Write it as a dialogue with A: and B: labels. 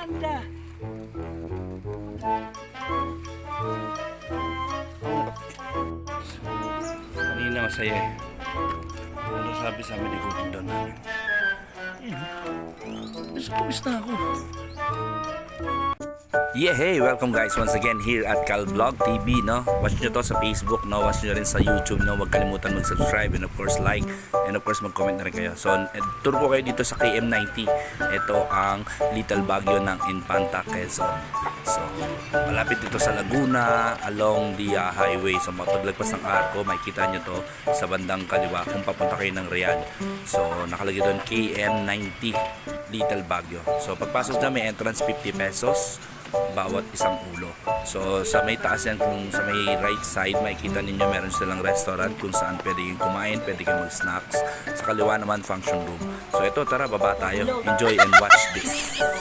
A: Anda.
B: Kanina masaya eh. Ano sabi sa amin ni Gordon doon namin? Pabis na ako. Yeah, hey, welcome guys once again here at Cal Vlog TV, no? Watch nyo to sa Facebook, no? Watch nyo rin sa YouTube, no? Huwag kalimutan mag-subscribe and of course like and of course mag-comment na rin kayo. So, tour ko kayo dito sa KM90. Ito ang Little Baguio ng Infanta, Quezon. So, malapit dito sa Laguna along the highway. So, mapaglagpas ng Arco, makikita nyo to sa bandang kaliwa kung papunta kayo ng Riyadh. So, nakalagay doon KM90 Little Baguio. So, pagpasok na may entrance 50 pesos bawat isang ulo. So sa may taas yan, kung sa may right side makikita ninyo meron silang restaurant kung saan pwede kayong kumain, pwede kayong mag-snacks. Sa kaliwa naman function room. So ito, tara, baba tayo. Enjoy and watch this.